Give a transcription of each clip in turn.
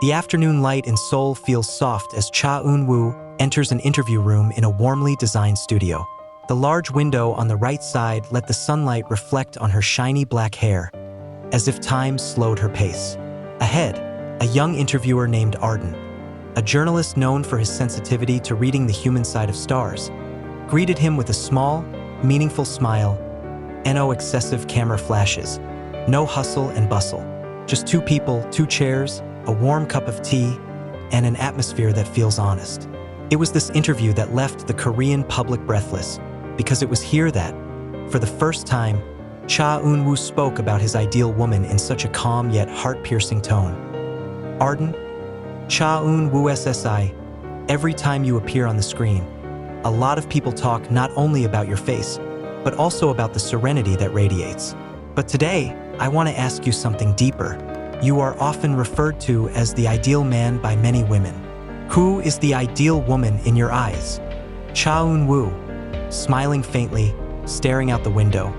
The afternoon light in Seoul feels soft as Cha Eun-woo enters an interview room in a warmly designed studio. The large window on the right side let the sunlight reflect on her shiny black hair, as if time slowed her pace. Ahead, a young interviewer named Arden, a journalist known for his sensitivity to reading the human side of stars, greeted him with a small, meaningful smile. No excessive camera flashes, no hustle and bustle. Just two people, two chairs, a warm cup of tea, and an atmosphere that feels honest. It was this interview that left the Korean public breathless, because it was here that, for the first time, Cha Eun-woo spoke about his ideal woman in such a calm yet heart-piercing tone. Arden, Cha Eun-woo SSI, every time you appear on the screen, a lot of people talk not only about your face, but also about the serenity that radiates. But today, I want to ask you something deeper. You are often referred to as the ideal man by many women. Who is the ideal woman in your eyes? Cha Eun-woo, smiling faintly, staring out the window.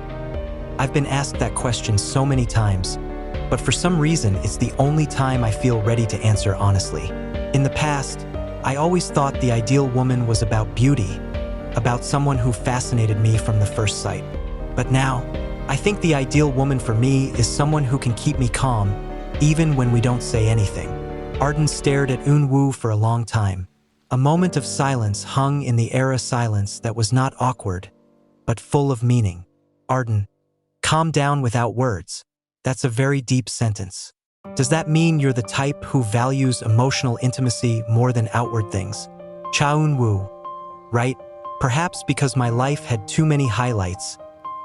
I've been asked that question so many times, but for some reason, it's the only time I feel ready to answer honestly. In the past, I always thought the ideal woman was about beauty, about someone who fascinated me from the first sight. But now, I think the ideal woman for me is someone who can keep me calm, even when we don't say anything. Arden stared at Eun-woo for a long time. A moment of silence hung in the air, a silence that was not awkward, but full of meaning. Arden, calm down without words. That's a very deep sentence. Does that mean you're the type who values emotional intimacy more than outward things? Cha Eun-woo, right? Perhaps because my life had too many highlights,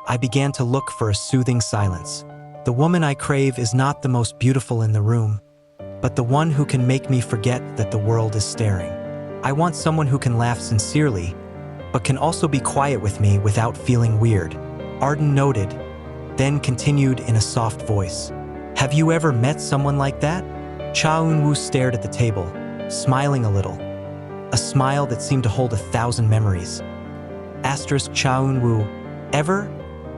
I began to look for a soothing silence. The woman I crave is not the most beautiful in the room, but the one who can make me forget that the world is staring. I want someone who can laugh sincerely, but can also be quiet with me without feeling weird. Arden noted, then continued in a soft voice. Have you ever met someone like that? Cha Eun-woo stared at the table, smiling a little. A smile that seemed to hold 1,000 memories. Asterisk Cha Eun-woo, ever?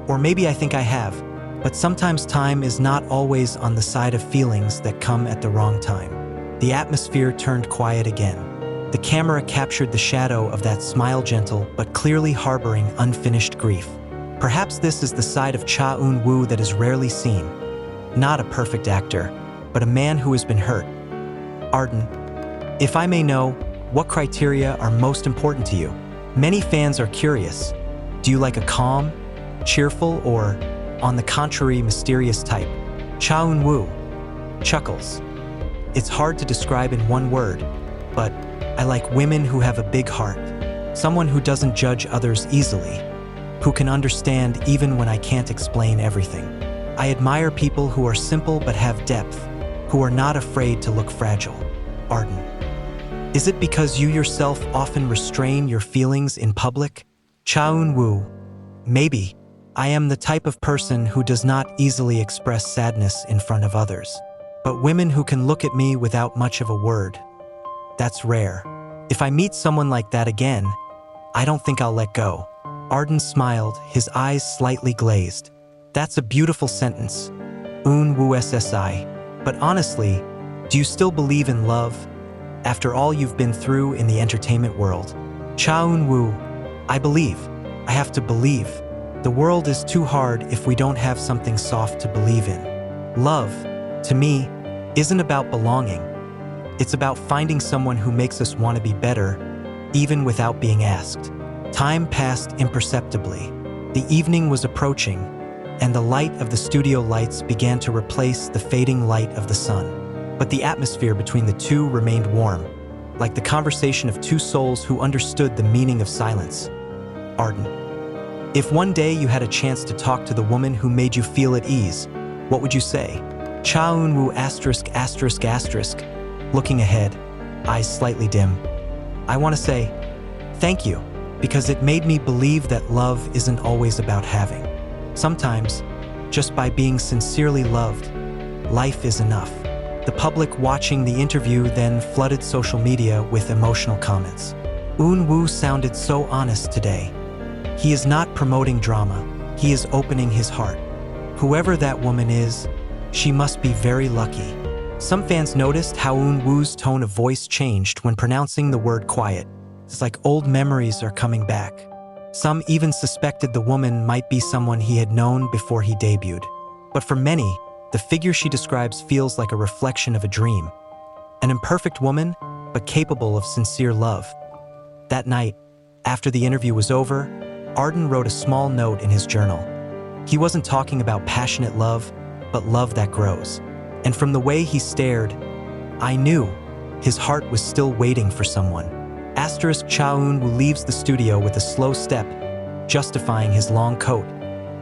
Or maybe I think I have, but sometimes time is not always on the side of feelings that come at the wrong time. The atmosphere turned quiet again. The camera captured the shadow of that smile, gentle but clearly harboring unfinished grief. Perhaps this is the side of Cha Eun-woo that is rarely seen. Not a perfect actor, but a man who has been hurt. Arden, if I may know, what criteria are most important to you? Many fans are curious. Do you like a calm, cheerful, or, on the contrary, mysterious type? Cha Eun-woo chuckles. It's hard to describe in one word, but I like women who have a big heart. Someone who doesn't judge others easily, who can understand even when I can't explain everything. I admire people who are simple but have depth, who are not afraid to look fragile. Arden, is it because you yourself often restrain your feelings in public? Cha Eun-woo, maybe. I am the type of person who does not easily express sadness in front of others. But women who can look at me without much of a word, that's rare. If I meet someone like that again, I don't think I'll let go. Arden smiled, his eyes slightly glazed. That's a beautiful sentence. Eun-woo SSI. But honestly, do you still believe in love? After all you've been through in the entertainment world? Cha Eun-woo, I believe. I have to believe. The world is too hard if we don't have something soft to believe in. Love, to me, isn't about belonging. It's about finding someone who makes us want to be better, even without being asked. Time passed imperceptibly. The evening was approaching, and the light of the studio lights began to replace the fading light of the sun. But the atmosphere between the two remained warm, like the conversation of two souls who understood the meaning of silence. Arden, if one day you had a chance to talk to the woman who made you feel at ease, what would you say? Cha Eun-woo ****, looking ahead, eyes slightly dim. I want to say, thank you, because it made me believe that love isn't always about having. Sometimes, just by being sincerely loved, life is enough. The public watching the interview then flooded social media with emotional comments. Eun-woo sounded so honest today. He is not promoting drama, he is opening his heart. Whoever that woman is, she must be very lucky. Some fans noticed how Eun-woo's tone of voice changed when pronouncing the word quiet. It's like old memories are coming back. Some even suspected the woman might be someone he had known before he debuted. But for many, the figure she describes feels like a reflection of a dream. An imperfect woman, but capable of sincere love. That night, after the interview was over, Arden wrote a small note in his journal. He wasn't talking about passionate love, but love that grows. And from the way he stared, I knew his heart was still waiting for someone. Cha Eun-woo leaves the studio with a slow step, justifying his long coat.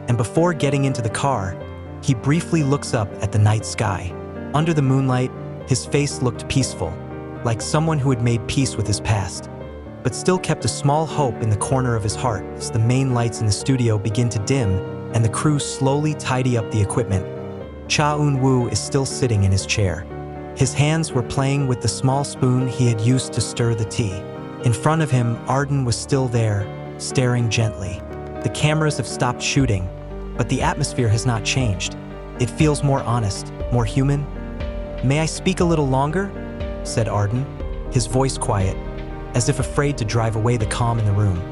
And before getting into the car, he briefly looks up at the night sky. Under the moonlight, his face looked peaceful, like someone who had made peace with his past, but still kept a small hope in the corner of his heart as the main lights in the studio begin to dim and the crew slowly tidy up the equipment. Cha Eun-woo is still sitting in his chair. His hands were playing with the small spoon he had used to stir the tea. In front of him, Arden was still there, staring gently. The cameras have stopped shooting, but the atmosphere has not changed. It feels more honest, more human. "May I speak a little longer?" said Arden, his voice quiet, as if afraid to drive away the calm in the room.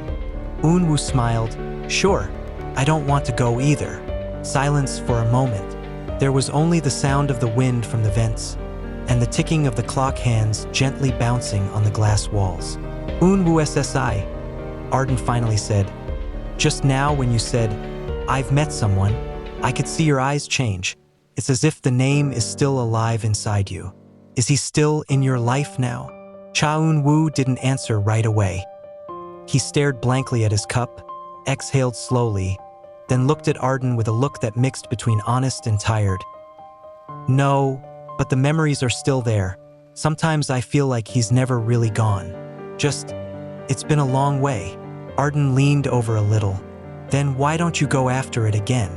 Eun-woo smiled. "Sure, I don't want to go either." Silence for a moment. There was only the sound of the wind from the vents and the ticking of the clock hands gently bouncing on the glass walls. "Eun-woo SSI," Arden finally said. "Just now when you said, 'I've met someone,' I could see your eyes change. It's as if the name is still alive inside you. Is he still in your life now?" Cha Eun-woo didn't answer right away. He stared blankly at his cup, exhaled slowly, then looked at Arden with a look that mixed between honest and tired. "No, but the memories are still there. Sometimes I feel like he's never really gone. It's been a long way." Arden leaned over a little. "Then why don't you go after it again?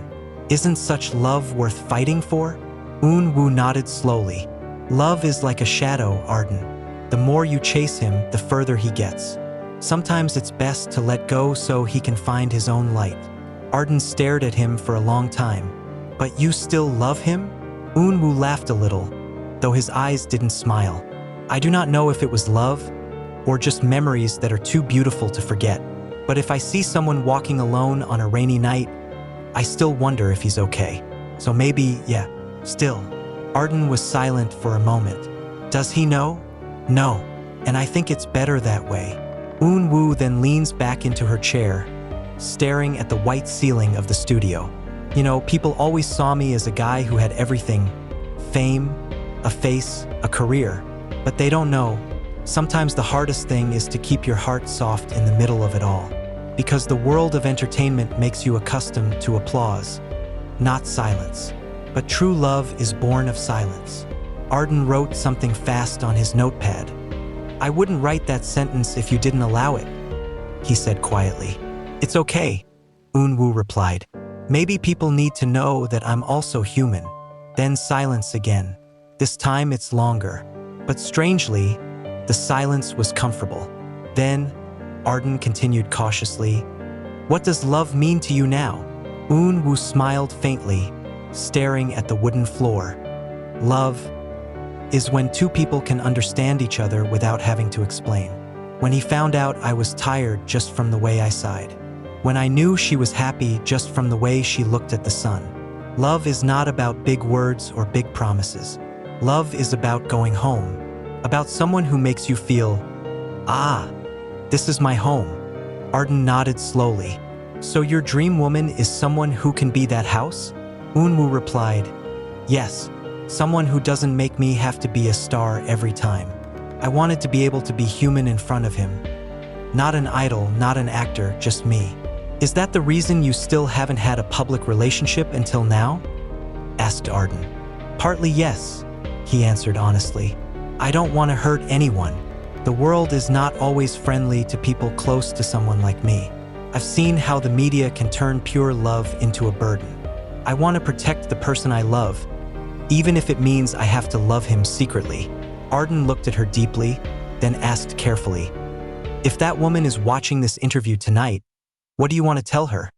Isn't such love worth fighting for?" Eun-woo nodded slowly. "Love is like a shadow, Arden. The more you chase him, the further he gets. Sometimes it's best to let go so he can find his own light." Arden stared at him for a long time. "But you still love him?" Eun-woo laughed a little, though his eyes didn't smile. "I do not know if it was love, or just memories that are too beautiful to forget. But if I see someone walking alone on a rainy night, I still wonder if he's okay. So maybe, yeah, still." Arden was silent for a moment. "Does he know?" "No, and I think it's better that way." Eun-woo then leans back into her chair, staring at the white ceiling of the studio. "You know, people always saw me as a guy who had everything. Fame, a face, a career. But they don't know. Sometimes the hardest thing is to keep your heart soft in the middle of it all. Because the world of entertainment makes you accustomed to applause, not silence. But true love is born of silence." Arden wrote something fast on his notepad. "I wouldn't write that sentence if you didn't allow it," he said quietly. "It's okay," Eun-woo replied. "Maybe people need to know that I'm also human." Then silence again. This time it's longer. But strangely, the silence was comfortable. Then, Arden continued cautiously, "What does love mean to you now?" Eun-woo smiled faintly, staring at the wooden floor. "Love is when two people can understand each other without having to explain. When he found out I was tired just from the way I sighed. When I knew she was happy just from the way she looked at the sun. Love is not about big words or big promises. Love is about going home. About someone who makes you feel, 'Ah, this is my home.'" Arden nodded slowly. "So your dream woman is someone who can be that house?" Eun-woo replied, "Yes, someone who doesn't make me have to be a star every time. I wanted to be able to be human in front of him. Not an idol, not an actor, just me." "Is that the reason you still haven't had a public relationship until now?" asked Arden. "Partly yes," he answered honestly. "I don't want to hurt anyone. The world is not always friendly to people close to someone like me. I've seen how the media can turn pure love into a burden. I want to protect the person I love, even if it means I have to love him secretly." Arden looked at her deeply, then asked carefully, "If that woman is watching this interview tonight, what do you want to tell her?"